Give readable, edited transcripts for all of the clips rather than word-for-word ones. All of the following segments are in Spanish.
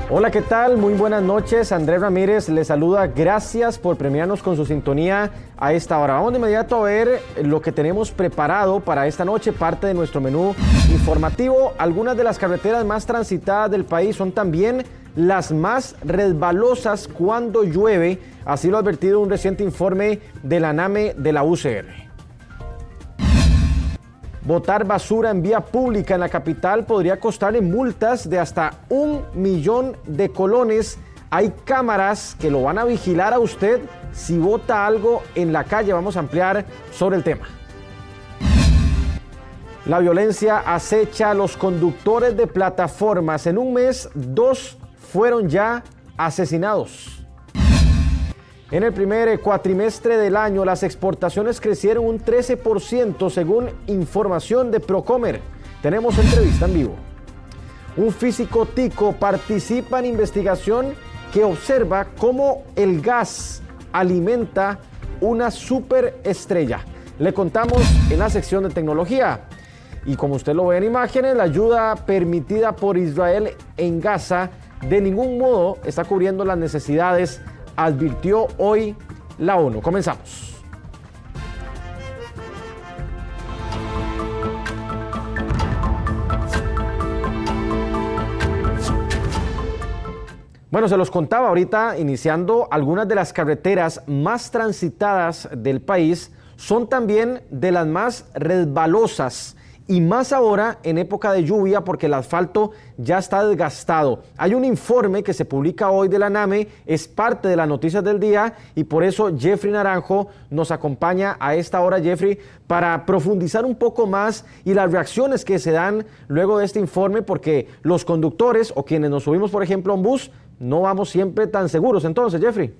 Hola, ¿qué tal? Muy buenas noches. Andrés Ramírez les saluda. Gracias por premiarnos con su sintonía a esta hora. Vamos de inmediato a ver lo que tenemos preparado para esta noche, parte de nuestro menú informativo. Algunas de las carreteras más transitadas del país son también las más resbalosas cuando llueve. Así lo ha advertido un reciente informe de la ANAME de la UCR. Botar basura en vía pública en la capital podría costarle multas de hasta 1.000.000 de colones. Hay cámaras que lo van a vigilar a usted si bota algo en la calle. Vamos a ampliar sobre el tema. La violencia acecha a los conductores de plataformas. En un mes, 2 fueron ya asesinados. En el primer cuatrimestre del año, las exportaciones crecieron un 13% según información de Procomer. Tenemos entrevista en vivo. Un físico tico participa en investigación que observa cómo el gas alimenta una superestrella. Le contamos en la sección de tecnología. Y como usted lo ve en imágenes, la ayuda permitida por Israel en Gaza de ningún modo está cubriendo las necesidades, advirtió hoy la ONU. Comenzamos. Bueno, se los contaba ahorita, iniciando, algunas de las carreteras más transitadas del país son también de las más resbalosas. Y más ahora en época de lluvia porque el asfalto ya está desgastado. Hay un informe que se publica hoy de la ANAME, es parte de las noticias del día y por eso Jeffrey Naranjo nos acompaña a esta hora, Jeffrey, para profundizar un poco más y las reacciones que se dan luego de este informe, porque los conductores o quienes nos subimos, por ejemplo, a un bus, no vamos siempre tan seguros. Entonces, Jeffrey.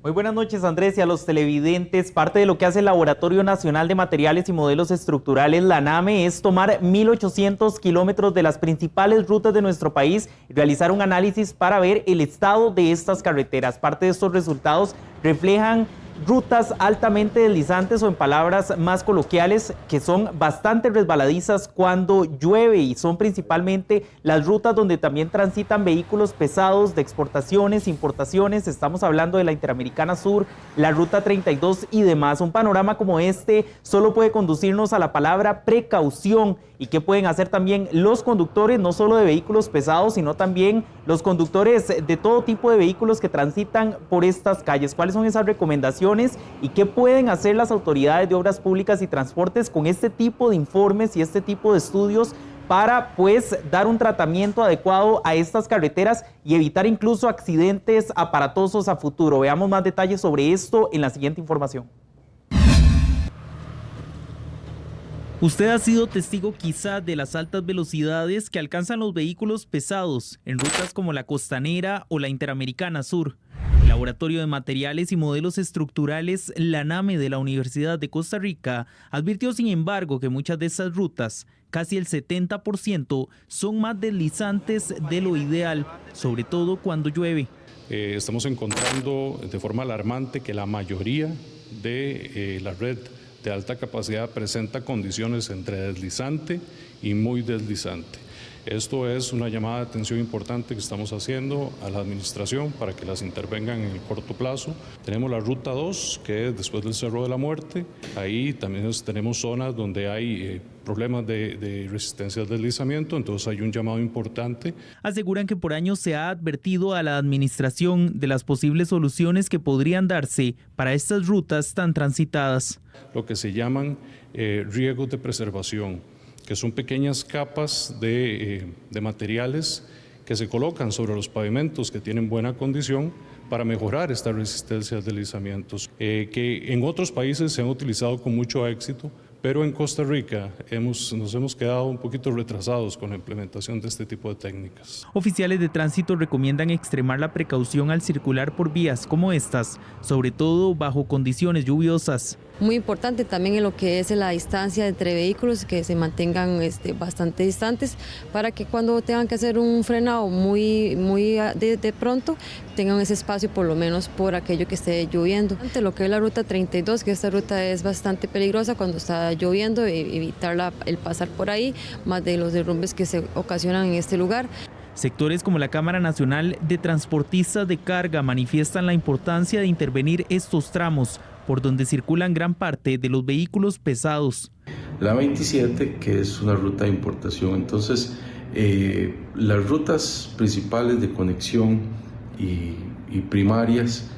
Muy buenas noches, Andrés, y a los televidentes. Parte de lo que hace el Laboratorio Nacional de Materiales y Modelos Estructurales, la ANAME, es tomar 1.800 kilómetros de las principales rutas de nuestro país y realizar un análisis para ver el estado de estas carreteras. Parte de estos resultados reflejan rutas altamente deslizantes o, en palabras más coloquiales, que son bastante resbaladizas cuando llueve, y son principalmente las rutas donde también transitan vehículos pesados de exportaciones, importaciones. Estamos hablando de la Interamericana Sur, la Ruta 32 y demás. Un panorama como este solo puede conducirnos a la palabra precaución. ¿Y qué pueden hacer también los conductores, no solo de vehículos pesados, sino también los conductores de todo tipo de vehículos que transitan por estas calles? ¿Cuáles son esas recomendaciones y qué pueden hacer las autoridades de obras públicas y transportes con este tipo de informes y este tipo de estudios para, pues, dar un tratamiento adecuado a estas carreteras y evitar incluso accidentes aparatosos a futuro? Veamos más detalles sobre esto en la siguiente información. Usted ha sido testigo quizá de las altas velocidades que alcanzan los vehículos pesados en rutas como la Costanera o la Interamericana Sur. El Laboratorio de Materiales y Modelos Estructurales, la ANAME de la Universidad de Costa Rica, advirtió sin embargo que muchas de esas rutas, casi el 70%, son más deslizantes de lo ideal, sobre todo cuando llueve. Estamos encontrando de forma alarmante que la mayoría de la red de alta capacidad presenta condiciones entre deslizante y muy deslizante. Esto es una llamada de atención importante que estamos haciendo a la administración para que las intervengan en el corto plazo. Tenemos la Ruta 2, que es después del Cerro de la Muerte. Ahí también tenemos zonas donde hay problemas de resistencia al deslizamiento, entonces hay un llamado importante. Aseguran que por años se ha advertido a la administración de las posibles soluciones que podrían darse para estas rutas tan transitadas. Lo que se llaman riegos de preservación, que son pequeñas capas de materiales que se colocan sobre los pavimentos que tienen buena condición para mejorar esta resistencia a deslizamientos, que en otros países se han utilizado con mucho éxito, pero en Costa Rica nos hemos quedado un poquito retrasados con la implementación de este tipo de técnicas. Oficiales de tránsito recomiendan extremar la precaución al circular por vías como estas, sobre todo bajo condiciones lluviosas. Muy importante también en lo que es la distancia entre vehículos, que se mantengan bastante distantes para que cuando tengan que hacer un frenado muy de pronto tengan ese espacio por lo menos por aquello que esté lloviendo. Ante lo que es la Ruta 32, que esta ruta es bastante peligrosa cuando está lloviendo, evitar el pasar por ahí, más de los derrumbes que se ocasionan en este lugar. Sectores como la Cámara Nacional de Transportistas de Carga manifiestan la importancia de intervenir estos tramos por donde circulan gran parte de los vehículos pesados. La 27, que es una ruta de importación, entonces las rutas principales de conexión y primarias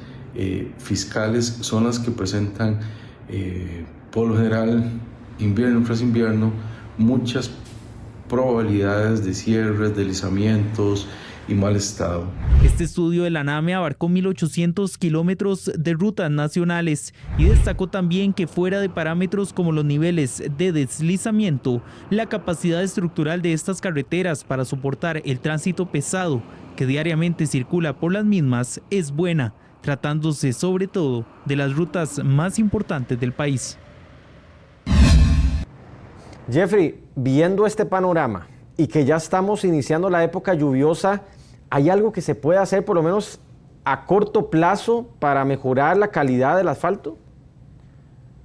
fiscales son las que presentan por lo general invierno tras invierno muchas probabilidades de cierres, deslizamientos y mal estado. Este estudio de la ANAME abarcó 1.800 kilómetros de rutas nacionales y destacó también que fuera de parámetros como los niveles de deslizamiento, la capacidad estructural de estas carreteras para soportar el tránsito pesado que diariamente circula por las mismas es buena, tratándose sobre todo de las rutas más importantes del país. Jeffrey, viendo este panorama y que ya estamos iniciando la época lluviosa, ¿hay algo que se puede hacer por lo menos a corto plazo para mejorar la calidad del asfalto?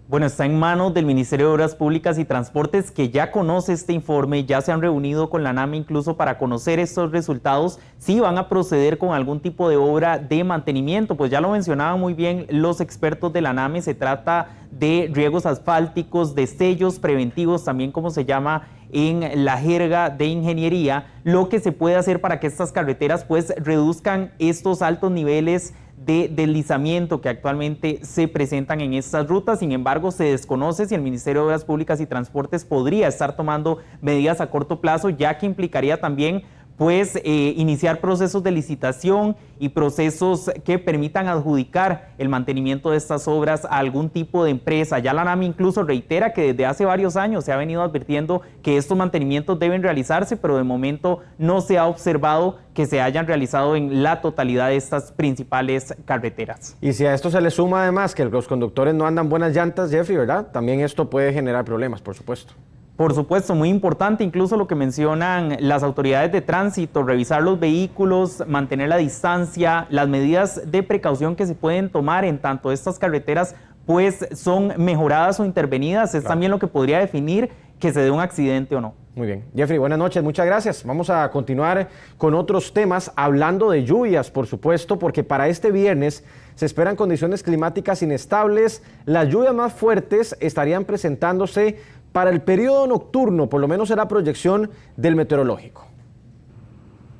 Bueno, está en manos del Ministerio de Obras Públicas y Transportes, que ya conoce este informe, ya se han reunido con la ANAME incluso para conocer estos resultados, si van a proceder con algún tipo de obra de mantenimiento. Pues ya lo mencionaban muy bien los expertos de la ANAME, se trata de riegos asfálticos, de sellos preventivos, también como se llama en la jerga de ingeniería, lo que se puede hacer para que estas carreteras pues reduzcan estos altos niveles de deslizamiento que actualmente se presentan en estas rutas. Sin embargo, se desconoce si el Ministerio de Obras Públicas y Transportes podría estar tomando medidas a corto plazo, ya que implicaría también pues iniciar procesos de licitación y procesos que permitan adjudicar el mantenimiento de estas obras a algún tipo de empresa. Ya la ANAME incluso reitera que desde hace varios años se ha venido advirtiendo que estos mantenimientos deben realizarse, pero de momento no se ha observado que se hayan realizado en la totalidad de estas principales carreteras. Y si a esto se le suma además que los conductores no andan buenas llantas, Jeffrey, ¿verdad? También esto puede generar problemas, por supuesto. Por supuesto, muy importante incluso lo que mencionan las autoridades de tránsito, revisar los vehículos, mantener la distancia, las medidas de precaución que se pueden tomar en tanto estas carreteras pues son mejoradas o intervenidas, es también lo que podría definir que se dé un accidente o no. Muy bien. Jeffrey, buenas noches, muchas gracias. Vamos a continuar con otros temas, hablando de lluvias, por supuesto, porque para este viernes se esperan condiciones climáticas inestables. Las lluvias más fuertes estarían presentándose para el periodo nocturno, por lo menos será proyección del meteorológico.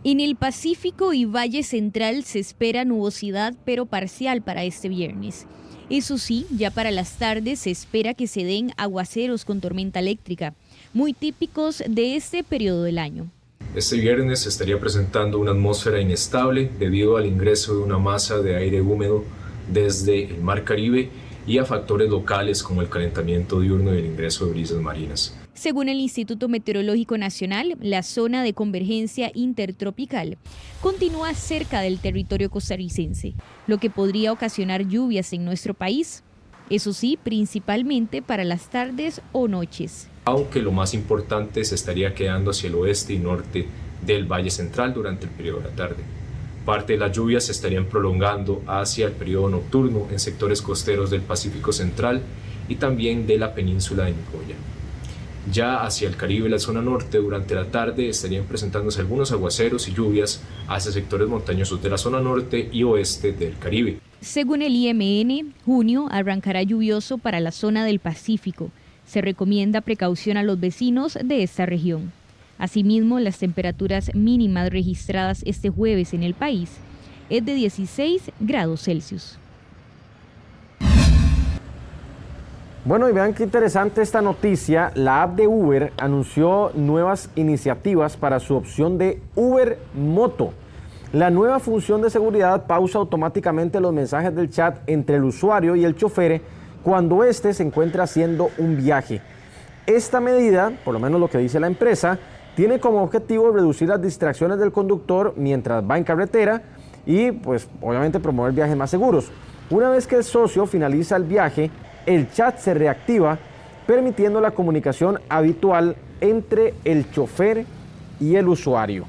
En el Pacífico y Valle Central se espera nubosidad, pero parcial para este viernes. Eso sí, ya para las tardes se espera que se den aguaceros con tormenta eléctrica, muy típicos de este periodo del año. Este viernes se estaría presentando una atmósfera inestable debido al ingreso de una masa de aire húmedo desde el Mar Caribe y a factores locales como el calentamiento diurno y el ingreso de brisas marinas. Según el Instituto Meteorológico Nacional, la zona de convergencia intertropical continúa cerca del territorio costarricense, lo que podría ocasionar lluvias en nuestro país. Eso sí, principalmente para las tardes o noches. Aunque lo más importante se estaría quedando hacia el oeste y norte del Valle Central durante el periodo de la tarde. Parte de las lluvias se estarían prolongando hacia el periodo nocturno en sectores costeros del Pacífico Central y también de la península de Nicoya. Ya hacia el Caribe y la zona norte durante la tarde estarían presentándose algunos aguaceros y lluvias hacia sectores montañosos de la zona norte y oeste del Caribe. Según el IMN, junio arrancará lluvioso para la zona del Pacífico. Se recomienda precaución a los vecinos de esta región. Asimismo, las temperaturas mínimas registradas este jueves en el país es de 16 grados Celsius. Bueno, y vean qué interesante esta noticia. La app de Uber anunció nuevas iniciativas para su opción de Uber Moto. La nueva función de seguridad pausa automáticamente los mensajes del chat entre el usuario y el chofer cuando éste se encuentra haciendo un viaje. Esta medida, por lo menos lo que dice la empresa, tiene como objetivo reducir las distracciones del conductor mientras va en carretera y, pues, obviamente promover viajes más seguros. Una vez que el socio finaliza el viaje, el chat se reactiva, permitiendo la comunicación habitual entre el chofer y el usuario.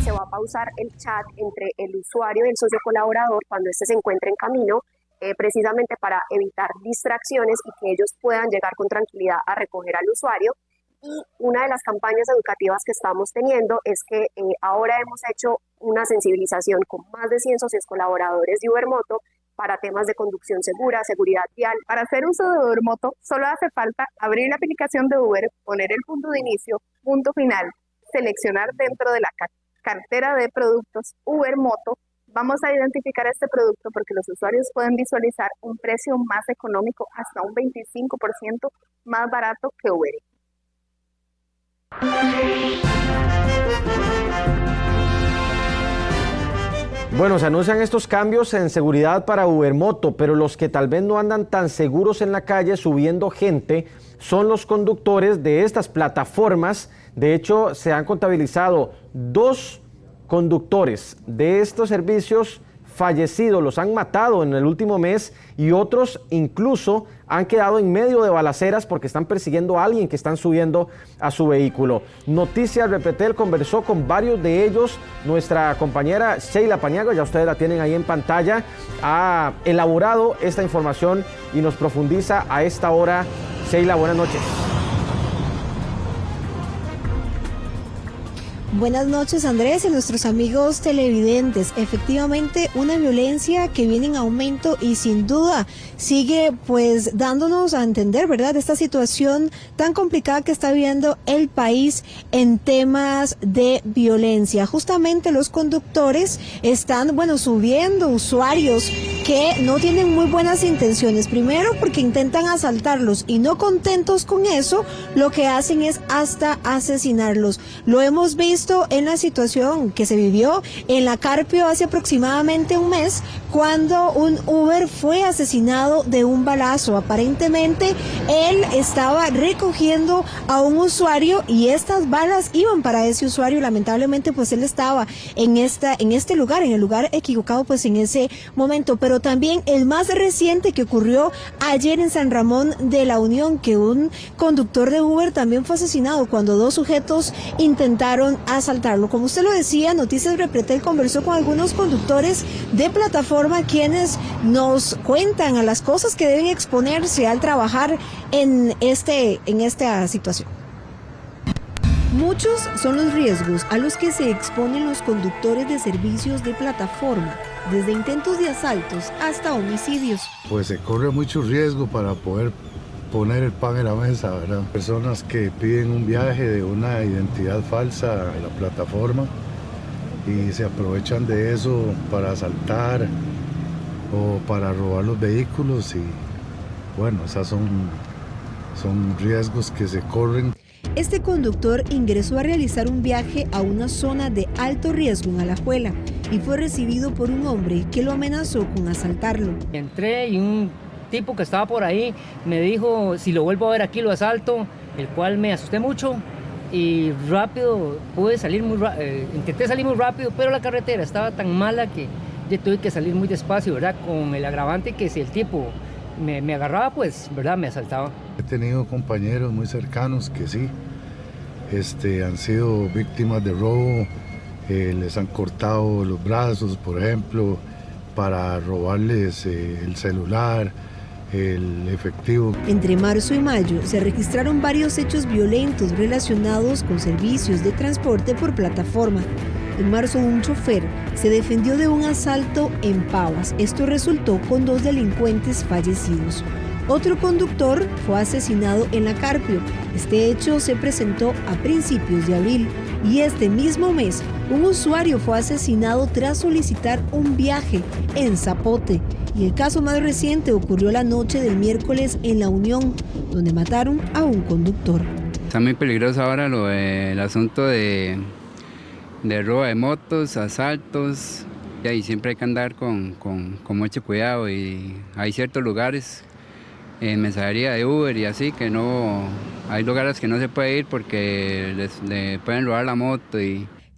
Se va a pausar el chat entre el usuario y el socio colaborador cuando éste se encuentre en camino, precisamente para evitar distracciones y que ellos puedan llegar con tranquilidad a recoger al usuario. Y una de las campañas educativas que estamos teniendo es que ahora hemos hecho una sensibilización con más de 100 socios colaboradores de Ubermoto para temas de conducción segura, seguridad vial. Para hacer uso de Ubermoto solo hace falta abrir la aplicación de Uber, poner el punto de inicio, punto final, seleccionar dentro de la cartera de productos Ubermoto. Vamos a identificar este producto porque los usuarios pueden visualizar un precio más económico, hasta un 25% más barato que Uber. Bueno, se anuncian estos cambios en seguridad para Ubermoto, pero los que tal vez no andan tan seguros en la calle subiendo gente son los conductores de estas plataformas. De hecho, se han contabilizado 2 conductores de estos servicios fallecidos, los han matado en el último mes, y otros incluso han quedado en medio de balaceras porque están persiguiendo a alguien que están subiendo a su vehículo. Noticias Repretel conversó con varios de ellos. Nuestra compañera Sheila Paniagua, ya ustedes la tienen ahí en pantalla, ha elaborado esta información y nos profundiza a esta hora. Sheila, buenas noches. Buenas noches, Andrés, y nuestros amigos televidentes. Efectivamente, una violencia que viene en aumento y sin duda sigue pues dándonos a entender, ¿verdad?, esta situación tan complicada que está viviendo el país en temas de violencia. Justamente los conductores están, subiendo usuarios que no tienen muy buenas intenciones. Primero, porque intentan asaltarlos y no contentos con eso, lo que hacen es hasta asesinarlos. Lo hemos visto en la situación que se vivió en la Carpio hace aproximadamente un mes, cuando un Uber fue asesinado de un balazo. Aparentemente él estaba recogiendo a un usuario y estas balas iban para ese usuario. Lamentablemente pues él estaba en este lugar, en el lugar equivocado pues en ese momento. Pero también el más reciente que ocurrió ayer en San Ramón de la Unión, que un conductor de Uber también fue asesinado cuando 2 sujetos intentaron asaltarlo. Como usted lo decía, Noticias Repretel conversó con algunos conductores de plataforma quienes nos cuentan a las cosas que deben exponerse al trabajar en esta situación. Muchos son los riesgos a los que se exponen los conductores de servicios de plataforma, desde intentos de asaltos hasta homicidios. Pues se corre mucho riesgo para poder poner el pan en la mesa, ¿verdad? Personas que piden un viaje de una identidad falsa a la plataforma y se aprovechan de eso para asaltar o para robar los vehículos, y esas son riesgos que se corren. Este conductor ingresó a realizar un viaje a una zona de alto riesgo en Alajuela y fue recibido por un hombre que lo amenazó con asaltarlo. Entré y un tipo que estaba por ahí me dijo, si lo vuelvo a ver aquí lo asalto, el cual me asusté mucho y rápido pude salir intenté salir muy rápido, pero la carretera estaba tan mala que yo tuve que salir muy despacio, ¿verdad? Con el agravante que si el tipo me agarraba, pues, ¿verdad?, me asaltaba. He tenido compañeros muy cercanos que sí, han sido víctimas de robo, les han cortado los brazos, por ejemplo, para robarles el celular, el efectivo. Entre marzo y mayo se registraron varios hechos violentos relacionados con servicios de transporte por plataforma. En marzo, un chofer se defendió de un asalto en Pavas. Esto resultó con 2 delincuentes fallecidos. Otro conductor fue asesinado en la Carpio. Este hecho se presentó a principios de abril, y este mismo mes un usuario fue asesinado tras solicitar un viaje en Zapote. Y el caso más reciente ocurrió la noche del miércoles en La Unión, donde mataron a un conductor. Está muy peligroso ahora el asunto de robo de motos, asaltos, y siempre hay que andar con mucho cuidado, y hay ciertos lugares en mensajería de Uber y así que no, hay lugares que no se puede ir porque le pueden robar la moto.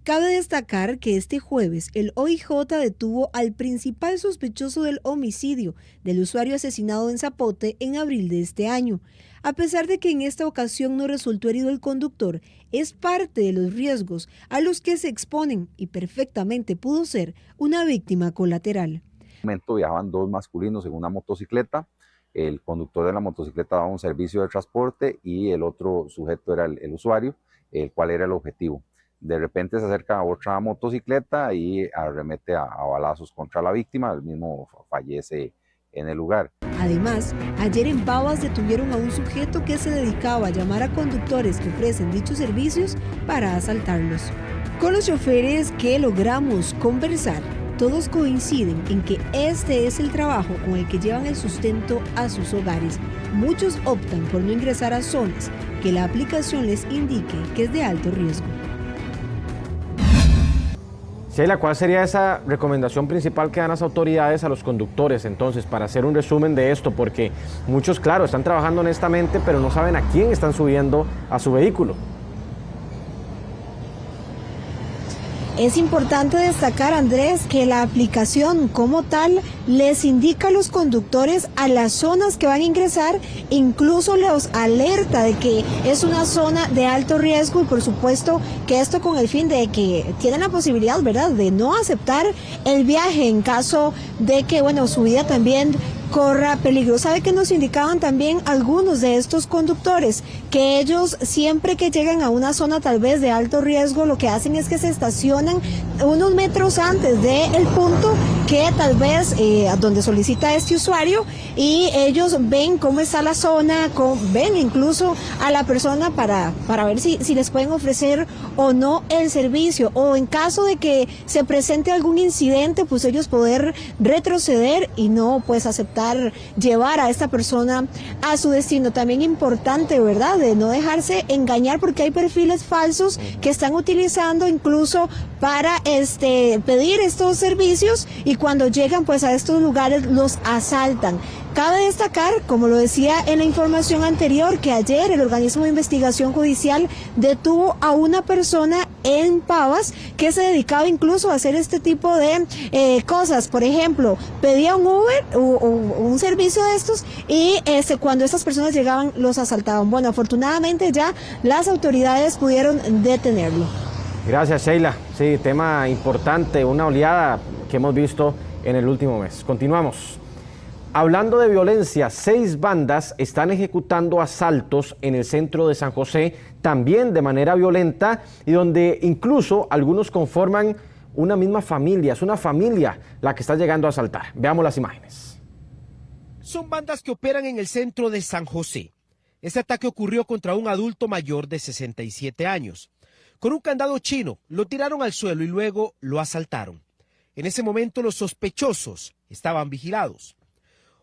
Cabe destacar que este jueves el OIJ detuvo al principal sospechoso del homicidio del usuario asesinado en Zapote en abril de este año. A pesar de que en esta ocasión no resultó herido el conductor, es parte de los riesgos a los que se exponen y perfectamente pudo ser una víctima colateral. En un momento viajaban 2 masculinos en una motocicleta, el conductor de la motocicleta daba un servicio de transporte y el otro sujeto era el usuario, el cual era el objetivo. De repente se acerca a otra motocicleta y arremete a balazos contra la víctima, el mismo fallece en el lugar. Además, ayer en Pavas detuvieron a un sujeto que se dedicaba a llamar a conductores que ofrecen dichos servicios para asaltarlos. Con los choferes que logramos conversar, todos coinciden en que este es el trabajo con el que llevan el sustento a sus hogares. Muchos optan por no ingresar a zonas que la aplicación les indique que es de alto riesgo. Sheila, ¿cuál sería esa recomendación principal que dan las autoridades a los conductores entonces para hacer un resumen de esto? Porque muchos, claro, están trabajando honestamente, pero no saben a quién están subiendo a su vehículo. Es importante destacar, Andrés, que la aplicación como tal les indica a los conductores a las zonas que van a ingresar, incluso los alerta de que es una zona de alto riesgo y por supuesto que esto con el fin de que tienen la posibilidad, ¿verdad?, de no aceptar el viaje en caso de que, bueno, su vida también corra peligro. ¿Sabe que nos indicaban también algunos de estos conductores? Que ellos siempre que llegan a una zona tal vez de alto riesgo, lo que hacen es que se estacionan unos metros antes del punto que tal vez donde solicita este usuario, y ellos ven cómo está la zona, ven incluso a la persona para ver si les pueden ofrecer o no el servicio, o en caso de que se presente algún incidente, pues ellos poder retroceder y no pues aceptar llevar a esta persona a su destino. También importante, ¿verdad?, de no dejarse engañar, porque hay perfiles falsos que están utilizando incluso para pedir estos servicios, y cuando llegan pues a estos lugares los asaltan. Cabe destacar, como lo decía en la información anterior, que ayer el organismo de investigación judicial detuvo a una persona en Pavas que se dedicaba incluso a hacer este tipo de cosas. Por ejemplo, pedía un Uber o un servicio de estos, y cuando estas personas llegaban los asaltaban. Bueno, afortunadamente ya las autoridades pudieron detenerlo. Gracias, Sheila. Sí, tema importante, una oleada que hemos visto en el último mes. Continuamos. Hablando de violencia, 6 bandas están ejecutando asaltos en el centro de San José, también de manera violenta, y donde incluso algunos conforman una misma familia. Es una familia la que está llegando a asaltar. Veamos las imágenes. Son bandas que operan en el centro de San José. Este ataque ocurrió contra un adulto mayor de 67 años. Con un candado chino, lo tiraron al suelo y luego lo asaltaron. En ese momento los sospechosos estaban vigilados.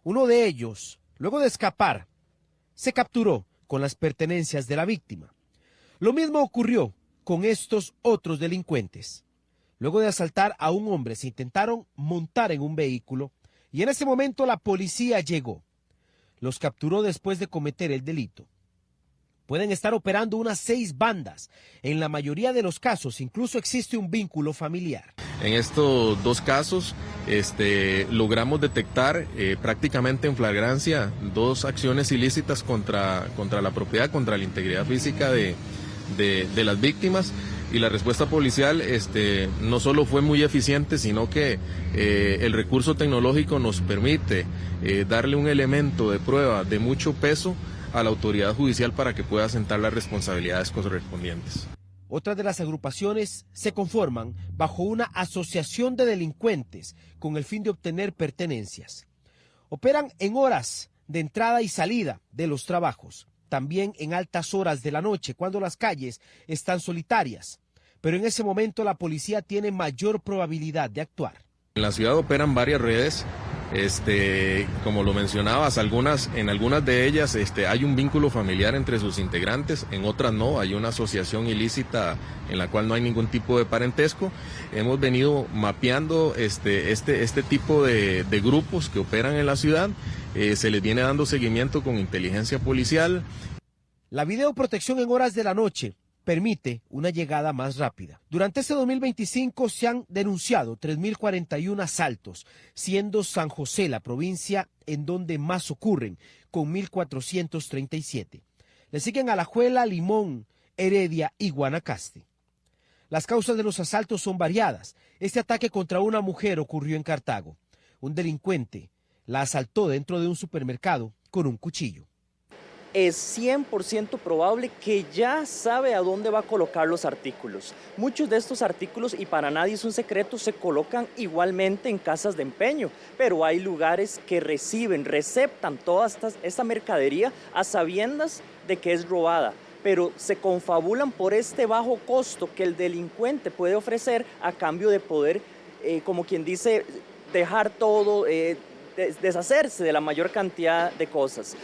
Uno de ellos, luego de escapar, se capturó con las pertenencias de la víctima. Lo mismo ocurrió con estos otros delincuentes. Luego de asaltar a un hombre, se intentaron montar en un vehículo y en ese momento la policía llegó. Los capturó después de cometer el delito. Pueden estar operando unas 6 bandas. En la mayoría de los casos incluso existe un vínculo familiar. En estos 2 casos logramos detectar prácticamente en flagrancia 2 acciones ilícitas contra la propiedad, contra la integridad física de las víctimas, y la respuesta policial no solo fue muy eficiente, sino que el recurso tecnológico nos permite darle un elemento de prueba de mucho peso a la autoridad judicial para que pueda asentar las responsabilidades correspondientes. Otras de las agrupaciones se conforman bajo una asociación de delincuentes con el fin de obtener pertenencias. Operan en horas de entrada y salida de los trabajos, también en altas horas de la noche cuando las calles están solitarias, pero en ese momento la policía tiene mayor probabilidad de actuar. En la ciudad operan varias redes. Como lo mencionabas, en algunas de ellas hay un vínculo familiar entre sus integrantes, en otras no, hay una asociación ilícita en la cual no hay ningún tipo de parentesco. Hemos venido mapeando este tipo de grupos que operan en la ciudad, se les viene dando seguimiento con inteligencia policial. La videoprotección en horas de la noche permite una llegada más rápida. Durante este 2025 se han denunciado 3.041 asaltos, siendo San José la provincia en donde más ocurren, con 1.437. Le siguen Alajuela, Limón, Heredia y Guanacaste. Las causas de los asaltos son variadas. Este ataque contra una mujer ocurrió en Cartago. Un delincuente la asaltó dentro de un supermercado con un cuchillo. Es 100% probable que ya sabe a dónde va a colocar los artículos. Muchos de estos artículos, y para nadie es un secreto, se colocan igualmente en casas de empeño, pero hay lugares que receptan toda esta mercadería a sabiendas de que es robada, pero se confabulan por este bajo costo que el delincuente puede ofrecer a cambio de poder, como quien dice, dejar todo, deshacerse de la mayor cantidad de cosas.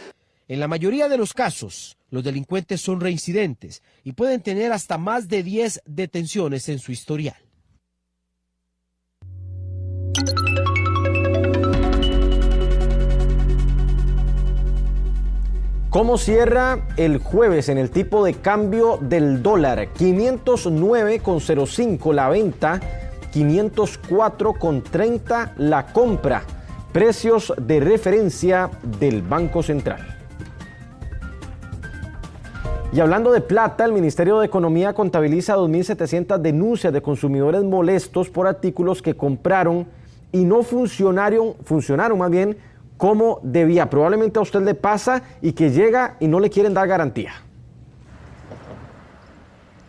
En la mayoría de los casos, los delincuentes son reincidentes y pueden tener hasta más de 10 detenciones en su historial. ¿Cómo cierra el jueves en el tipo de cambio del dólar? 509,05 la venta, 504,30 la compra. Precios de referencia del Banco Central. Y hablando de plata, el Ministerio de Economía contabiliza 2.700 denuncias de consumidores molestos por artículos que compraron y no funcionaron más bien como debía. Probablemente a usted le pasa y que llega y no le quieren dar garantía.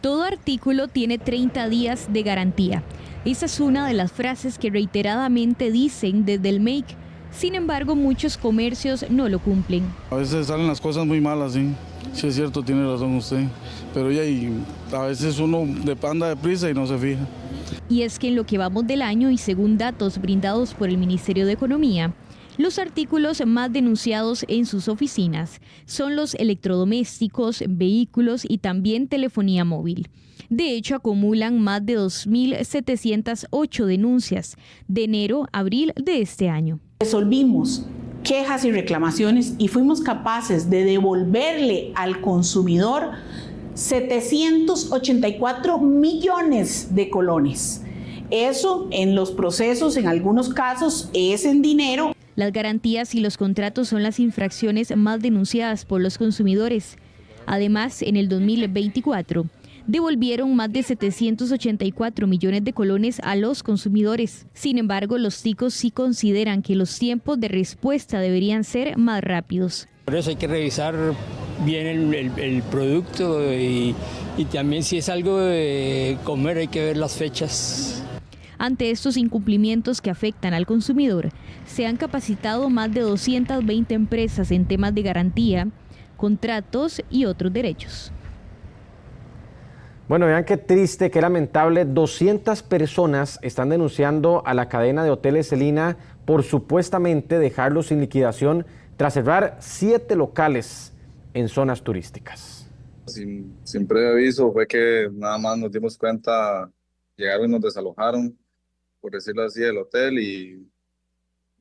Todo artículo tiene 30 días de garantía. Esa es una de las frases que reiteradamente dicen desde el MEIC. Sin embargo, muchos comercios no lo cumplen. A veces salen las cosas muy malas, sí. Sí es cierto, tiene razón usted. Pero ya a veces uno anda deprisa y no se fija. Y es que en lo que vamos del año y según datos brindados por el Ministerio de Economía, los artículos más denunciados en sus oficinas son los electrodomésticos, vehículos y también telefonía móvil. De hecho, acumulan más de 2.708 denuncias de enero a abril de este año. Resolvimos quejas y reclamaciones y fuimos capaces de devolverle al consumidor 784 millones de colones. Eso en los procesos, en algunos casos, es en dinero. Las garantías y los contratos son las infracciones más denunciadas por los consumidores. Además, en el 2024, devolvieron más de 784 millones de colones a los consumidores. Sin embargo, los ticos sí consideran que los tiempos de respuesta deberían ser más rápidos. Por eso hay que revisar bien el producto y también si es algo de comer hay que ver las fechas. Ante estos incumplimientos que afectan al consumidor, se han capacitado más de 220 empresas en temas de garantía, contratos y otros derechos. Bueno, vean qué triste, qué lamentable. 200 personas están denunciando a la cadena de hoteles Celina por supuestamente dejarlos sin liquidación tras cerrar 7 locales en zonas turísticas. Sin previo aviso fue que nada más nos dimos cuenta, llegaron y nos desalojaron, por decirlo así, del hotel, y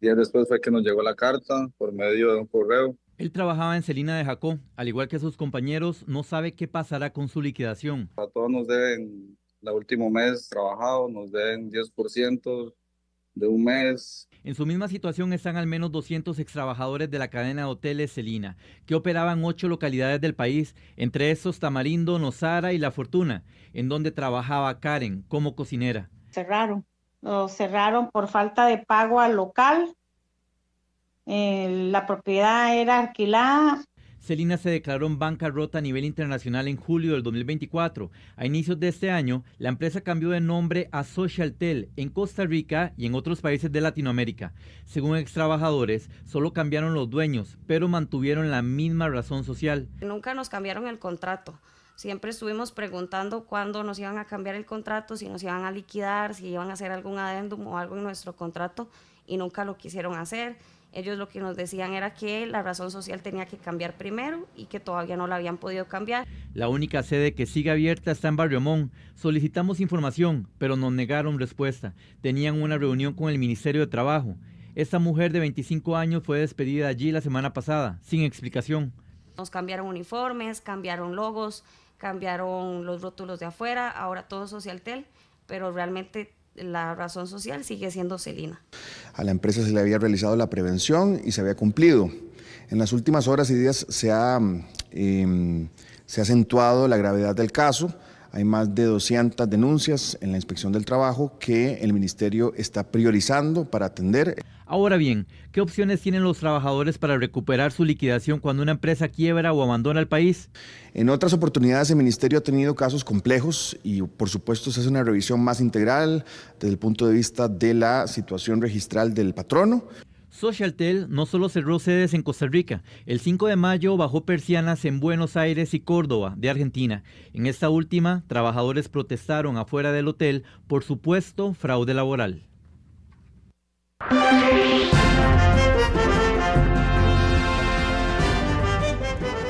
días después fue que nos llegó la carta por medio de un correo. Él trabajaba en Celina de Jacó, al igual que sus compañeros, no sabe qué pasará con su liquidación. A todos nos deben, el último mes trabajado, nos deben 10% de un mes. En su misma situación están al menos 200 extrabajadores de la cadena de hoteles Celina, que operaban 8 localidades del país, entre estos Tamarindo, Nosara y La Fortuna, en donde trabajaba Karen como cocinera. Lo cerraron por falta de pago al local. La propiedad era alquilada. Celina se declaró en bancarrota a nivel internacional en julio del 2024. A inicios de este año, la empresa cambió de nombre a Socialtel en Costa Rica y en otros países de Latinoamérica. Según extrabajadores, solo cambiaron los dueños, pero mantuvieron la misma razón social. Nunca nos cambiaron el contrato. Siempre estuvimos preguntando cuándo nos iban a cambiar el contrato, si nos iban a liquidar, si iban a hacer algún adendum o algo en nuestro contrato, y nunca lo quisieron hacer. Ellos lo que nos decían era que la razón social tenía que cambiar primero y que todavía no la habían podido cambiar. La única sede que sigue abierta está en Barrio Montt. Solicitamos información, pero nos negaron respuesta. Tenían una reunión con el Ministerio de Trabajo. Esta mujer de 25 años fue despedida allí la semana pasada, sin explicación. Nos cambiaron uniformes, cambiaron logos, cambiaron los rótulos de afuera, ahora todo Socialtel, pero realmente la razón social sigue siendo Celina. A la empresa se le había realizado la prevención y se había cumplido. En las últimas horas y días se ha acentuado la gravedad del caso. Hay más de 200 denuncias en la Inspección del Trabajo que el Ministerio está priorizando para atender. Ahora bien, ¿qué opciones tienen los trabajadores para recuperar su liquidación cuando una empresa quiebra o abandona el país? En otras oportunidades el Ministerio ha tenido casos complejos y por supuesto se hace una revisión más integral desde el punto de vista de la situación registral del patrono. SocialTel no solo cerró sedes en Costa Rica, el 5 de mayo bajó persianas en Buenos Aires y Córdoba, de Argentina. En esta última, trabajadores protestaron afuera del hotel por supuesto fraude laboral.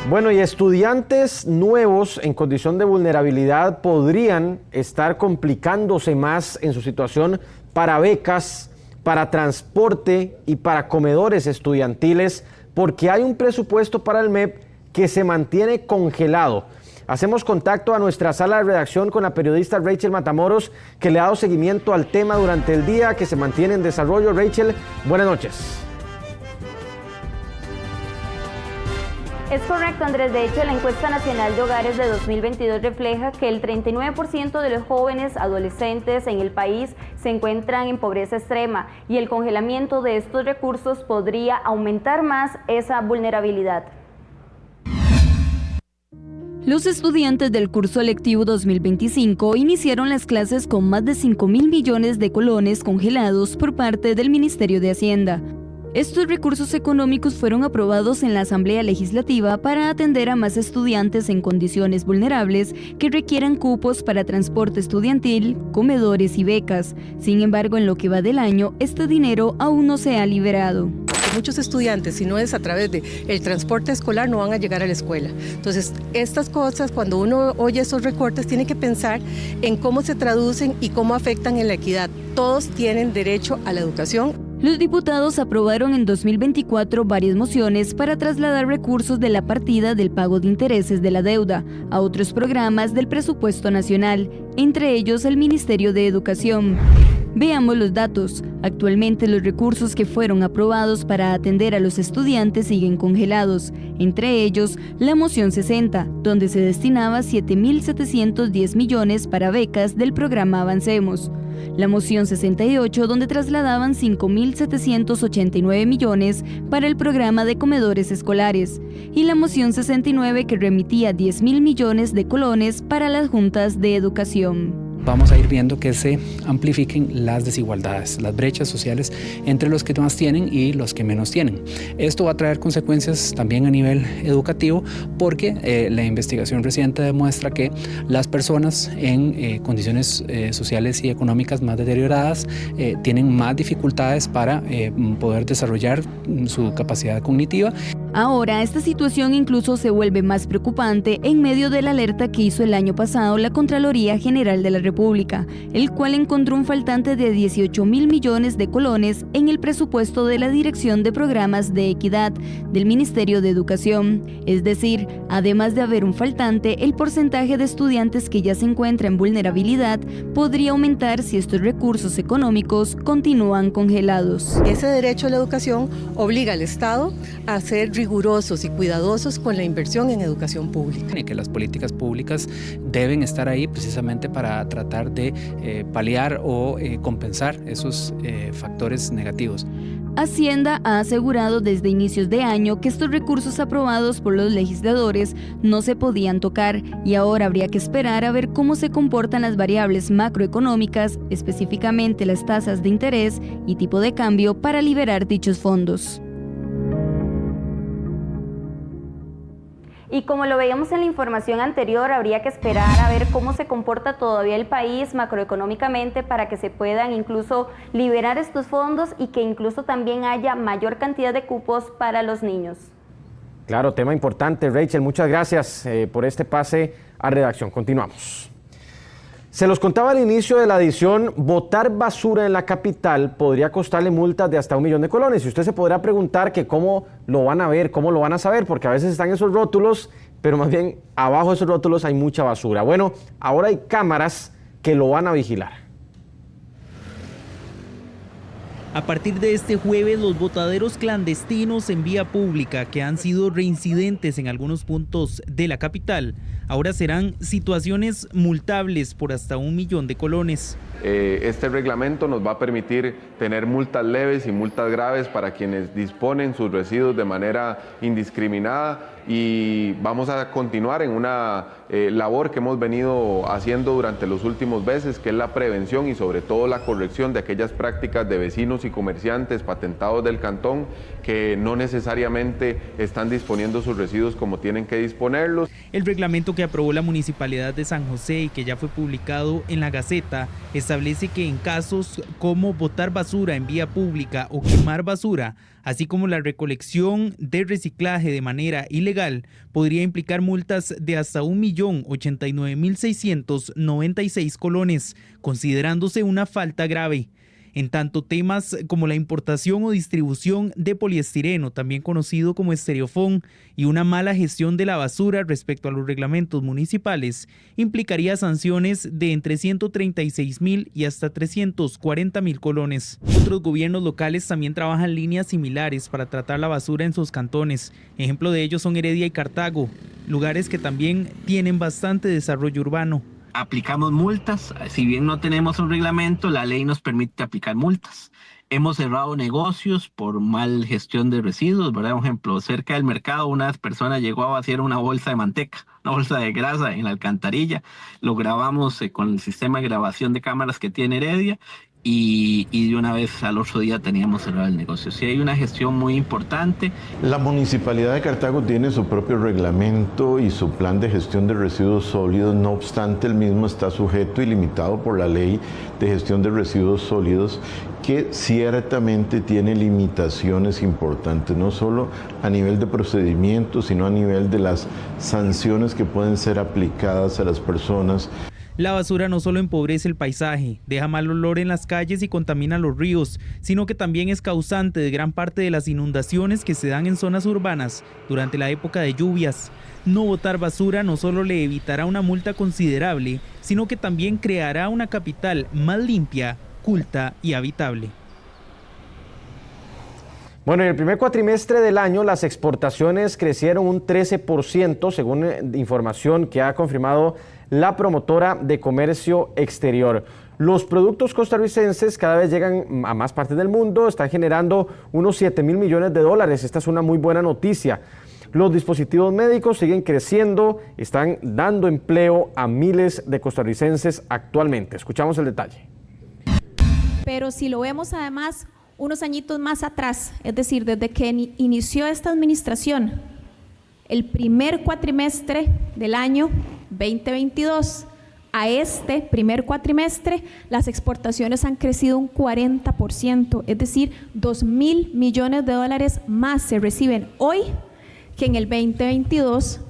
Bueno, y estudiantes nuevos en condición de vulnerabilidad podrían estar complicándose más en su situación para becas, para transporte y para comedores estudiantiles, porque hay un presupuesto para el MEP que se mantiene congelado. Hacemos contacto a nuestra sala de redacción con la periodista Rachel Matamoros, que le ha dado seguimiento al tema durante el día, que se mantiene en desarrollo. Rachel, buenas noches. Es correcto, Andrés. De hecho, la encuesta nacional de hogares de 2022 refleja que el 39% de los jóvenes adolescentes en el país se encuentran en pobreza extrema y el congelamiento de estos recursos podría aumentar más esa vulnerabilidad. Los estudiantes del curso lectivo 2025 iniciaron las clases con más de 5.000 millones de colones congelados por parte del Ministerio de Hacienda. Estos recursos económicos fueron aprobados en la Asamblea Legislativa para atender a más estudiantes en condiciones vulnerables que requieran cupos para transporte estudiantil, comedores y becas. Sin embargo, en lo que va del año, este dinero aún no se ha liberado. Muchos estudiantes, si no es a través del transporte escolar, no van a llegar a la escuela. Entonces, estas cosas, cuando uno oye esos recortes, tiene que pensar en cómo se traducen y cómo afectan en la equidad. Todos tienen derecho a la educación. Los diputados aprobaron en 2024 varias mociones para trasladar recursos de la partida del pago de intereses de la deuda a otros programas del presupuesto nacional, entre ellos el Ministerio de Educación. Veamos los datos. Actualmente los recursos que fueron aprobados para atender a los estudiantes siguen congelados, entre ellos la moción 60, donde se destinaba 7.710 millones para becas del programa Avancemos. La moción 68, donde trasladaban 5.789 millones para el programa de comedores escolares, y la moción 69, que remitía 10.000 millones de colones para las juntas de educación. Vamos a ir viendo que se amplifiquen las desigualdades, las brechas sociales entre los que más tienen y los que menos tienen. Esto va a traer consecuencias también a nivel educativo porque la investigación reciente demuestra que las personas en condiciones sociales y económicas más deterioradas tienen más dificultades para poder desarrollar su capacidad cognitiva. Ahora, esta situación incluso se vuelve más preocupante en medio de la alerta que hizo el año pasado la Contraloría General de la República, el cual encontró un faltante de 18.000 millones de colones en el presupuesto de la Dirección de Programas de Equidad del Ministerio de Educación. Es decir, además de haber un faltante, el porcentaje de estudiantes que ya se encuentra en vulnerabilidad podría aumentar si estos recursos económicos continúan congelados. Ese derecho a la educación obliga al Estado a ser rigurosos y cuidadosos con la inversión en educación pública. Y que las políticas públicas deben estar ahí precisamente para tratar de paliar o compensar esos factores negativos. Hacienda ha asegurado desde inicios de año que estos recursos aprobados por los legisladores no se podían tocar y ahora habría que esperar a ver cómo se comportan las variables macroeconómicas, específicamente las tasas de interés y tipo de cambio, para liberar dichos fondos. Y como lo veíamos en la información anterior, habría que esperar a ver cómo se comporta todavía el país macroeconómicamente para que se puedan incluso liberar estos fondos y que incluso también haya mayor cantidad de cupos para los niños. Claro, tema importante, Rachel. Muchas gracias por este pase a redacción. Continuamos. Se los contaba al inicio de la edición, botar basura en la capital podría costarle multas de hasta 1 millón de colones. Y usted se podrá preguntar que cómo lo van a ver, cómo lo van a saber, porque a veces están esos rótulos, pero más bien abajo de esos rótulos hay mucha basura. Bueno, ahora hay cámaras que lo van a vigilar. A partir de este jueves, los botaderos clandestinos en vía pública, que han sido reincidentes en algunos puntos de la capital, ahora serán situaciones multables por hasta 1 millón de colones. Este reglamento nos va a permitir tener multas leves y multas graves para quienes disponen sus residuos de manera indiscriminada, y vamos a continuar en una labor que hemos venido haciendo durante los últimos meses, que es la prevención y sobre todo la corrección de aquellas prácticas de vecinos y comerciantes patentados del cantón que no necesariamente están disponiendo sus residuos como tienen que disponerlos. El reglamento que aprobó la Municipalidad de San José y que ya fue publicado en la Gaceta establece que en casos como botar basura en vía pública o quemar basura, así como la recolección de reciclaje de manera ilegal, podría implicar multas de hasta 1.089.696 colones, considerándose una falta grave. En tanto, temas como la importación o distribución de poliestireno, también conocido como estereofón, y una mala gestión de la basura respecto a los reglamentos municipales, implicaría sanciones de entre 136.000 y hasta 340.000 colones. Otros gobiernos locales también trabajan líneas similares para tratar la basura en sus cantones. Ejemplo de ellos son Heredia y Cartago, lugares que también tienen bastante desarrollo urbano. Aplicamos multas, si bien no tenemos un reglamento, la ley nos permite aplicar multas. Hemos cerrado negocios por mal gestión de residuos, ¿verdad? Por ejemplo, cerca del mercado una persona llegó a vaciar una bolsa de manteca, una bolsa de grasa en la alcantarilla. Lo grabamos con el sistema de grabación de cámaras que tiene Heredia y de una vez al otro día teníamos cerrado el negocio. Sí, hay una gestión muy importante. La Municipalidad de Cartago tiene su propio reglamento y su plan de gestión de residuos sólidos, no obstante el mismo está sujeto y limitado por la Ley de Gestión de Residuos Sólidos, que ciertamente tiene limitaciones importantes, no solo a nivel de procedimientos, sino a nivel de las sanciones que pueden ser aplicadas a las personas. La basura no solo empobrece el paisaje, deja mal olor en las calles y contamina los ríos, sino que también es causante de gran parte de las inundaciones que se dan en zonas urbanas durante la época de lluvias. No botar basura no solo le evitará una multa considerable, sino que también creará una capital más limpia, culta y habitable. Bueno, en el primer cuatrimestre del año las exportaciones crecieron un 13%, según información que ha confirmado la promotora de comercio exterior. Los productos costarricenses cada vez llegan a más partes del mundo, están generando unos 7.000 millones de dólares. Esta es una muy buena noticia. Los dispositivos médicos siguen creciendo, están dando empleo a miles de costarricenses actualmente. Escuchamos el detalle. Pero si lo vemos además unos añitos más atrás, es decir, desde que inició esta administración, el primer cuatrimestre del año 2022 a este primer cuatrimestre, las exportaciones han crecido un 40%, es decir, 2.000 millones de dólares más se reciben hoy que en el 2022.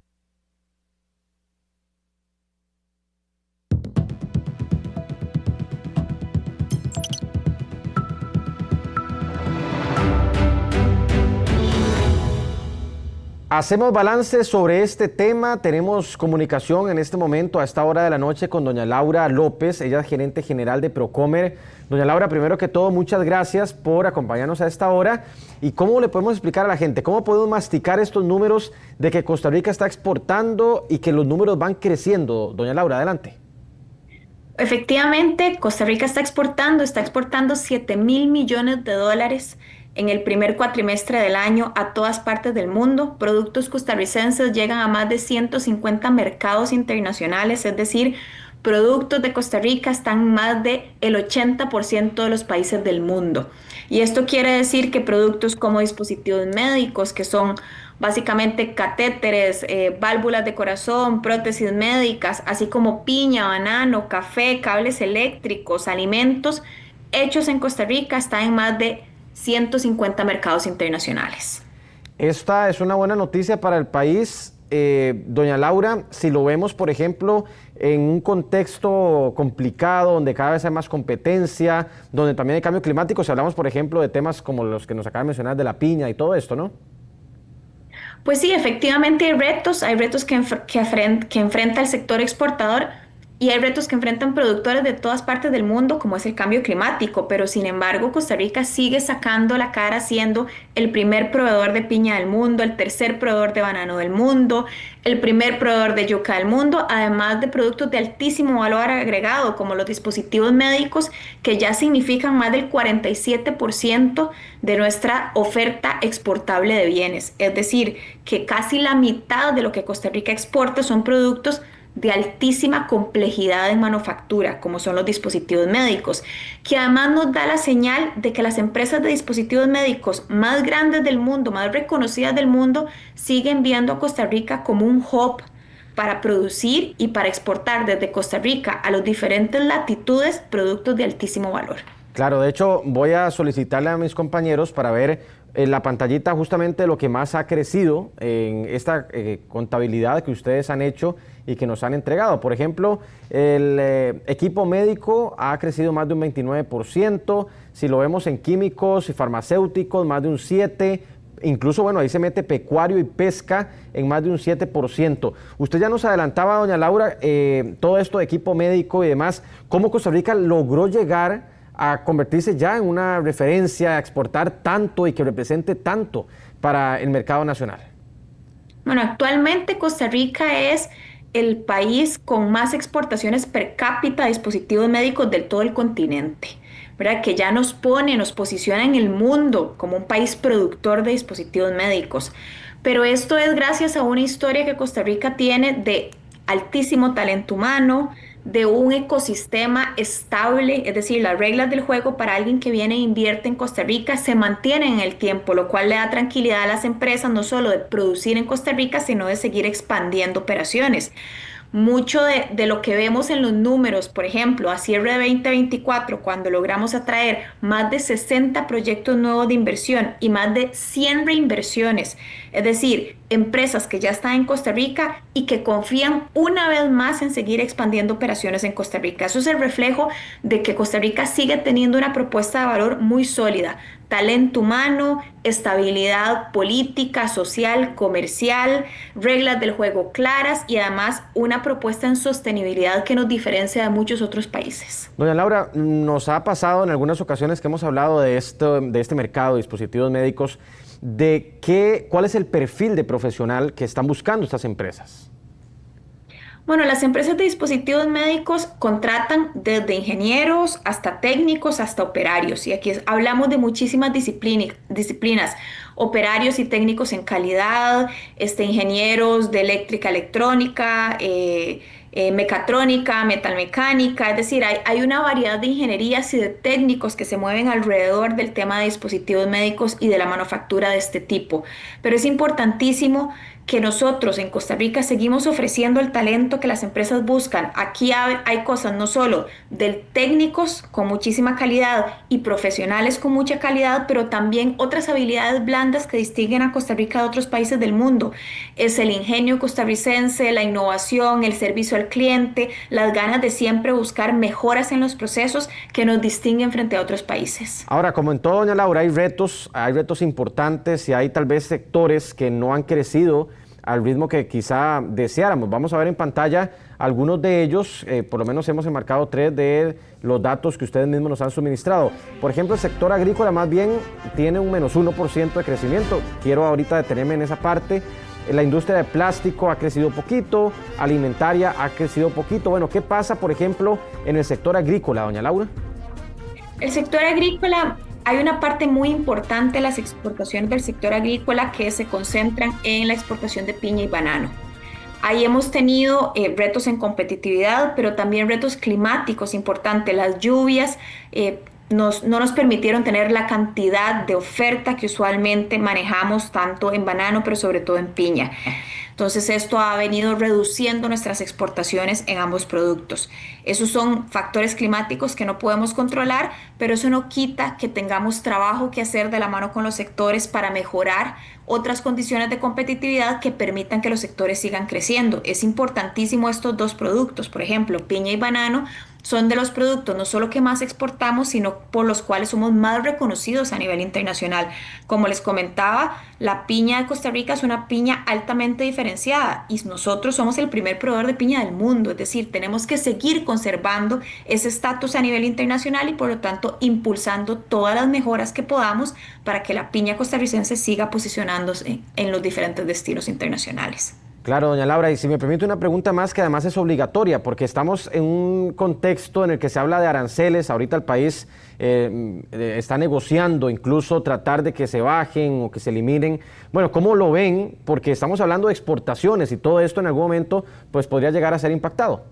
Hacemos balance sobre este tema. Tenemos comunicación en este momento, a esta hora de la noche, con doña Laura López. Ella es gerente general de Procomer. Doña Laura, primero que todo, muchas gracias por acompañarnos a esta hora. ¿Y cómo le podemos explicar a la gente? ¿Cómo podemos masticar estos números de que Costa Rica está exportando y que los números van creciendo? Doña Laura, adelante. Efectivamente, Costa Rica está exportando 7.000 millones de dólares en el primer cuatrimestre del año a todas partes del mundo. Productos costarricenses llegan a más de 150 mercados internacionales, es decir, productos de Costa Rica están en más del 80% de los países del mundo. Y esto quiere decir que productos como dispositivos médicos, que son básicamente catéteres, válvulas de corazón, prótesis médicas, así como piña, banano, café, cables eléctricos, alimentos hechos en Costa Rica, están en más de 150 mercados internacionales. Esta es una buena noticia para el país. Doña Laura, si lo vemos, por ejemplo, en un contexto complicado, donde cada vez hay más competencia, donde también hay cambio climático, si hablamos, por ejemplo, de temas como los que nos acaba de mencionar, de la piña y todo esto, ¿no? Pues sí, efectivamente hay retos que enfrenta el sector exportador, y hay retos que enfrentan productores de todas partes del mundo, como es el cambio climático, pero sin embargo Costa Rica sigue sacando la cara siendo el primer proveedor de piña del mundo, el tercer proveedor de banano del mundo, el primer proveedor de yuca del mundo, además de productos de altísimo valor agregado, como los dispositivos médicos, que ya significan más del 47% de nuestra oferta exportable de bienes. Es decir, que casi la mitad de lo que Costa Rica exporta son productos de altísima complejidad en manufactura, como son los dispositivos médicos, que además nos da la señal de que las empresas de dispositivos médicos más grandes del mundo, más reconocidas del mundo, siguen viendo a Costa Rica como un hub para producir y para exportar desde Costa Rica a las diferentes latitudes productos de altísimo valor. Claro, de hecho voy a solicitarle a mis compañeros para ver en la pantallita justamente lo que más ha crecido en esta contabilidad que ustedes han hecho y que nos han entregado. Por ejemplo, el equipo médico ha crecido más de un 29%, si lo vemos en químicos y farmacéuticos, más de un 7%, incluso, bueno, ahí se mete pecuario y pesca en más de un 7%. Usted ya nos adelantaba, doña Laura, todo esto de equipo médico y demás, cómo Costa Rica logró llegar a convertirse ya en una referencia, a exportar tanto y que represente tanto para el mercado nacional. Bueno, actualmente Costa Rica es el país con más exportaciones per cápita de dispositivos médicos del todo el continente, ¿verdad? Que ya nos posiciona en el mundo como un país productor de dispositivos médicos. Pero esto es gracias a una historia que Costa Rica tiene de altísimo talento humano, de un ecosistema estable, es decir, las reglas del juego para alguien que viene e invierte en Costa Rica se mantienen en el tiempo, lo cual le da tranquilidad a las empresas no solo de producir en Costa Rica, sino de seguir expandiendo operaciones. Mucho de lo que vemos en los números, por ejemplo, a cierre de 2024, cuando logramos atraer más de 60 proyectos nuevos de inversión y más de 100 reinversiones, es decir, empresas que ya están en Costa Rica y que confían una vez más en seguir expandiendo operaciones en Costa Rica. Eso es el reflejo de que Costa Rica sigue teniendo una propuesta de valor muy sólida. Talento humano, estabilidad política, social, comercial, reglas del juego claras y además una propuesta en sostenibilidad que nos diferencia de muchos otros países. Doña Laura, nos ha pasado en algunas ocasiones que hemos hablado de este mercado de dispositivos médicos, ¿cuál es el perfil de profesional que están buscando estas empresas? Bueno, las empresas de dispositivos médicos contratan desde ingenieros hasta técnicos hasta operarios, y aquí hablamos de muchísimas disciplinas, operarios y técnicos en calidad, ingenieros de eléctrica, electrónica, mecatrónica, metalmecánica, es decir, hay una variedad de ingenierías y de técnicos que se mueven alrededor del tema de dispositivos médicos y de la manufactura de este tipo. Pero es importantísimo que nosotros en Costa Rica seguimos ofreciendo el talento que las empresas buscan. Aquí hay cosas no solo de técnicos con muchísima calidad y profesionales con mucha calidad, pero también otras habilidades blandas que distinguen a Costa Rica de otros países del mundo. Es el ingenio costarricense, la innovación, el servicio al cliente, las ganas de siempre buscar mejoras en los procesos que nos distinguen frente a otros países. Ahora, como en todo, doña Laura, hay retos importantes y hay tal vez sectores que no han crecido al ritmo que quizá deseáramos. Vamos a ver en pantalla algunos de ellos, por lo menos hemos enmarcado 3 de los datos que ustedes mismos nos han suministrado. Por ejemplo, el sector agrícola más bien tiene un menos 1% de crecimiento. Quiero ahorita detenerme en esa parte. La industria de plástico ha crecido poquito, alimentaria ha crecido poquito. Bueno, ¿qué pasa, por ejemplo, en el sector agrícola, doña Laura? El sector agrícola, hay una parte muy importante de las exportaciones del sector agrícola que se concentran en la exportación de piña y banano. Ahí hemos tenido retos en competitividad, pero también retos climáticos importantes. Las lluvias no nos permitieron tener la cantidad de oferta que usualmente manejamos tanto en banano, pero sobre todo en piña. Entonces esto ha venido reduciendo nuestras exportaciones en ambos productos. Esos son factores climáticos que no podemos controlar, pero eso no quita que tengamos trabajo que hacer de la mano con los sectores para mejorar otras condiciones de competitividad que permitan que los sectores sigan creciendo. Es importantísimo estos dos productos, por ejemplo, piña y banano, son de los productos no solo que más exportamos, sino por los cuales somos más reconocidos a nivel internacional. Como les comentaba, la piña de Costa Rica es una piña altamente diferenciada y nosotros somos el primer proveedor de piña del mundo, es decir, tenemos que seguir conservando ese estatus a nivel internacional y por lo tanto impulsando todas las mejoras que podamos para que la piña costarricense siga posicionándose en los diferentes destinos internacionales. Claro, doña Laura, y si me permite una pregunta más que además es obligatoria, porque estamos en un contexto en el que se habla de aranceles, ahorita el país está negociando incluso tratar de que se bajen o que se eliminen. Bueno, ¿cómo lo ven? Porque estamos hablando de exportaciones y todo esto en algún momento pues podría llegar a ser impactado.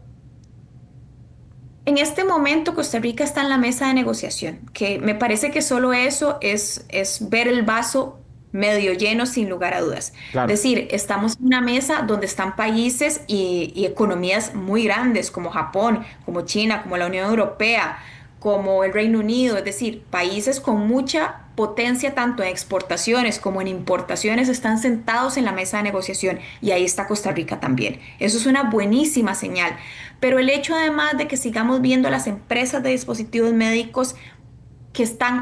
En este momento Costa Rica está en la mesa de negociación, que me parece que solo eso es ver el vaso medio lleno sin lugar a dudas. Claro. Es decir, estamos en una mesa donde están países y economías muy grandes como Japón, como China, como la Unión Europea, como el Reino Unido, es decir, países con mucha potencia tanto en exportaciones como en importaciones están sentados en la mesa de negociación y ahí está Costa Rica también. Eso es una buenísima señal. Pero el hecho además de que sigamos viendo las empresas de dispositivos médicos que están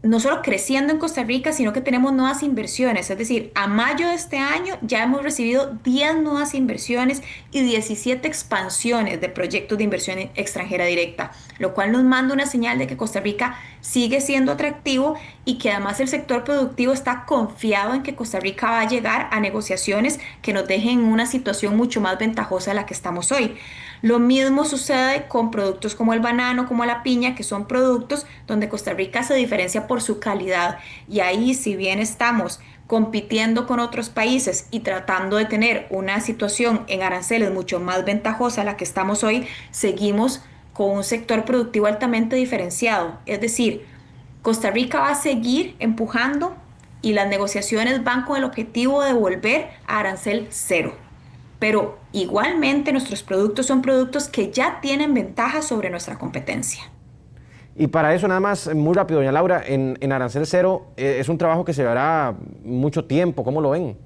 no solo creciendo en Costa Rica, sino que tenemos nuevas inversiones. Es decir, a mayo de este año ya hemos recibido 10 nuevas inversiones y 17 expansiones de proyectos de inversión extranjera directa, lo cual nos manda una señal de que Costa Rica sigue siendo atractivo y que además el sector productivo está confiado en que Costa Rica va a llegar a negociaciones que nos dejen en una situación mucho más ventajosa de la que estamos hoy. Lo mismo sucede con productos como el banano, como la piña, que son productos donde Costa Rica se diferencia por su calidad. Y ahí, si bien estamos compitiendo con otros países y tratando de tener una situación en aranceles mucho más ventajosa a la que estamos hoy, seguimos con un sector productivo altamente diferenciado. Es decir, Costa Rica va a seguir empujando y las negociaciones van con el objetivo de volver a arancel cero. Pero igualmente nuestros productos son productos que ya tienen ventaja sobre nuestra competencia. Y para eso nada más, muy rápido, doña Laura, en arancel cero es un trabajo que se llevará mucho tiempo, ¿cómo lo ven?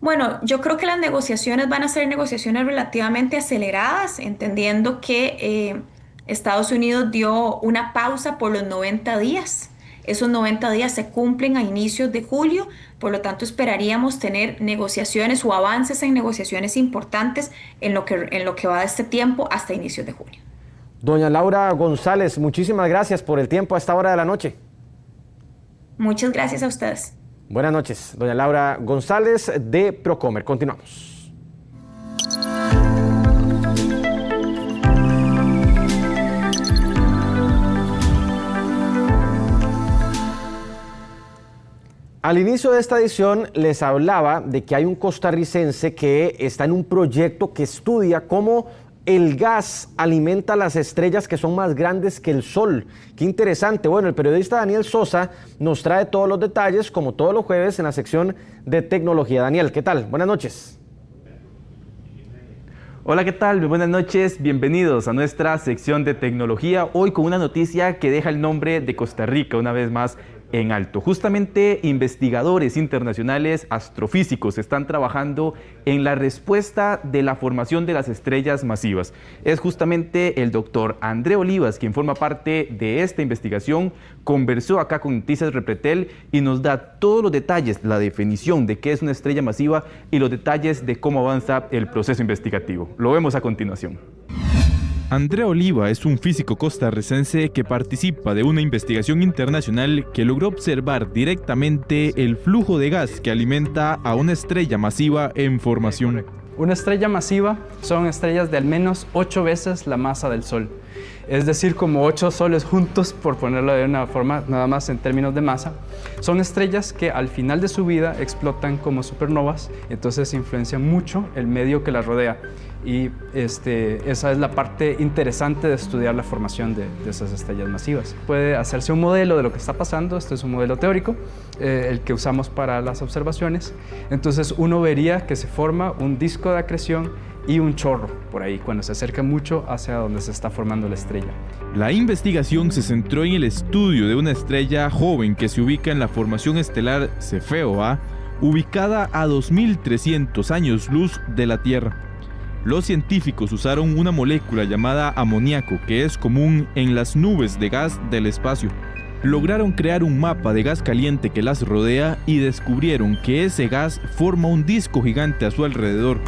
Bueno, yo creo que las negociaciones van a ser negociaciones relativamente aceleradas, entendiendo que Estados Unidos dio una pausa por los 90 días. Esos 90 días se cumplen a inicios de julio, por lo tanto esperaríamos tener negociaciones o avances en negociaciones importantes en lo que va de este tiempo hasta inicios de julio. Doña Laura González, muchísimas gracias por el tiempo a esta hora de la noche. Muchas gracias a ustedes. Buenas noches, doña Laura González de Procomer. Continuamos. Al inicio de esta edición les hablaba de que hay un costarricense que está en un proyecto que estudia cómo el gas alimenta las estrellas que son más grandes que el Sol. Qué interesante. Bueno, el periodista Daniel Sosa nos trae todos los detalles, como todos los jueves, en la sección de tecnología. Daniel, ¿qué tal? Buenas noches. Hola, ¿qué tal? Muy buenas noches. Bienvenidos a nuestra sección de tecnología. Hoy con una noticia que deja el nombre de Costa Rica una vez más en alto. Justamente investigadores internacionales astrofísicos están trabajando en la respuesta de la formación de las estrellas masivas. Es justamente el doctor André Olivas quien forma parte de esta investigación, conversó acá con Noticias Repretel y nos da todos los detalles, la definición de qué es una estrella masiva y los detalles de cómo avanza el proceso investigativo. Lo vemos a continuación. André Oliva es un físico costarricense que participa de una investigación internacional que logró observar directamente el flujo de gas que alimenta a una estrella masiva en formación. Una estrella masiva son estrellas de al menos 8 veces la masa del Sol. Es decir, como 8 soles juntos, por ponerlo de una forma, nada más en términos de masa. Son estrellas que al final de su vida explotan como supernovas, entonces influencian mucho el medio que las rodea. Y esa es la parte interesante de estudiar la formación de esas estrellas masivas. Puede hacerse un modelo de lo que está pasando, este es un modelo teórico, el que usamos para las observaciones. Entonces uno vería que se forma un disco de acreción y un chorro por ahí, cuando se acerca mucho hacia donde se está formando la estrella. La investigación se centró en el estudio de una estrella joven que se ubica en la formación estelar Cefeo A, ubicada a 2300 años luz de la Tierra. Los científicos usaron una molécula llamada amoníaco que es común en las nubes de gas del espacio. Lograron crear un mapa de gas caliente que las rodea y descubrieron que ese gas forma un disco gigante a su alrededor,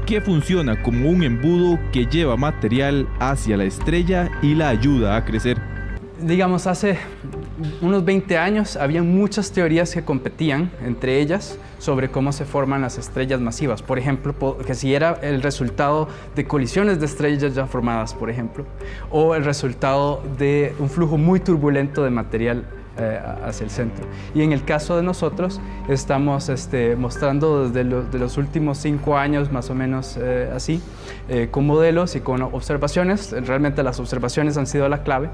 que funciona como un embudo que lleva material hacia la estrella y la ayuda a crecer. Digamos, hace unos 20 años había muchas teorías que competían entre ellas sobre cómo se forman las estrellas masivas. Por ejemplo, que si era el resultado de colisiones de estrellas ya formadas, por ejemplo, o el resultado de un flujo muy turbulento de material hacia el centro. Y en el caso de nosotros, estamos mostrando desde los últimos 5 años, más o menos así, con modelos y con observaciones. Realmente las observaciones han sido la clave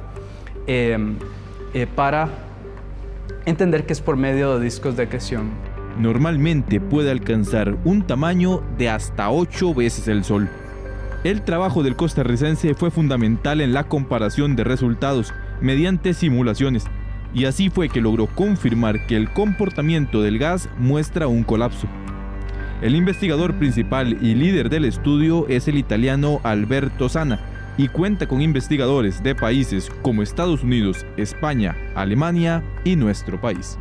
para entender que es por medio de discos de acreción. Normalmente puede alcanzar un tamaño de hasta 8 veces el Sol. El trabajo del costarricense fue fundamental en la comparación de resultados mediante simulaciones, y así fue que logró confirmar que el comportamiento del gas muestra un colapso. El investigador principal y líder del estudio es el italiano Alberto Sana, y cuenta con investigadores de países como Estados Unidos, España, Alemania y nuestro país.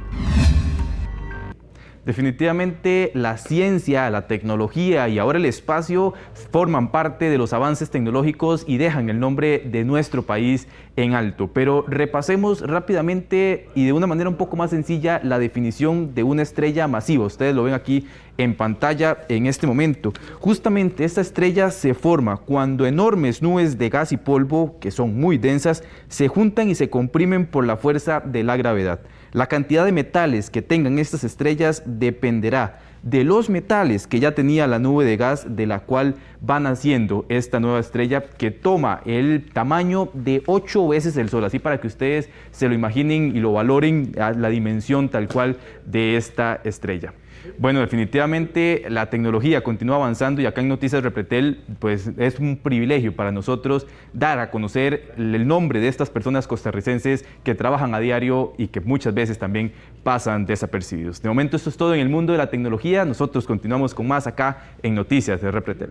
Definitivamente la ciencia, la tecnología y ahora el espacio forman parte de los avances tecnológicos y dejan el nombre de nuestro país en alto. Pero repasemos rápidamente y de una manera un poco más sencilla la definición de una estrella masiva. Ustedes lo ven aquí en pantalla en este momento. Justamente esta estrella se forma cuando enormes nubes de gas y polvo, que son muy densas, se juntan y se comprimen por la fuerza de la gravedad. La cantidad de metales que tengan estas estrellas dependerá de los metales que ya tenía la nube de gas de la cual va naciendo esta nueva estrella, que toma el tamaño de 8 veces el Sol, así para que ustedes se lo imaginen y lo valoren a la dimensión tal cual de esta estrella. Bueno, definitivamente la tecnología continúa avanzando y acá en Noticias Repretel pues es un privilegio para nosotros dar a conocer el nombre de estas personas costarricenses que trabajan a diario y que muchas veces también pasan desapercibidos. De momento esto es todo en el mundo de la tecnología. Nosotros continuamos con más acá en Noticias de Repretel.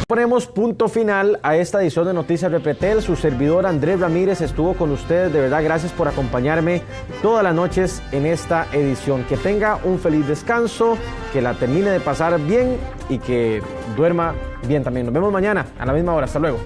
Ponemos punto final a esta edición de Noticias Repretel. Su servidor Andrés Ramírez estuvo con ustedes. De verdad, gracias por acompañarme todas las noches en esta edición. Que tenga un feliz descanso, que la termine de pasar bien y que duerma bien también. Nos vemos mañana a la misma hora. Hasta luego.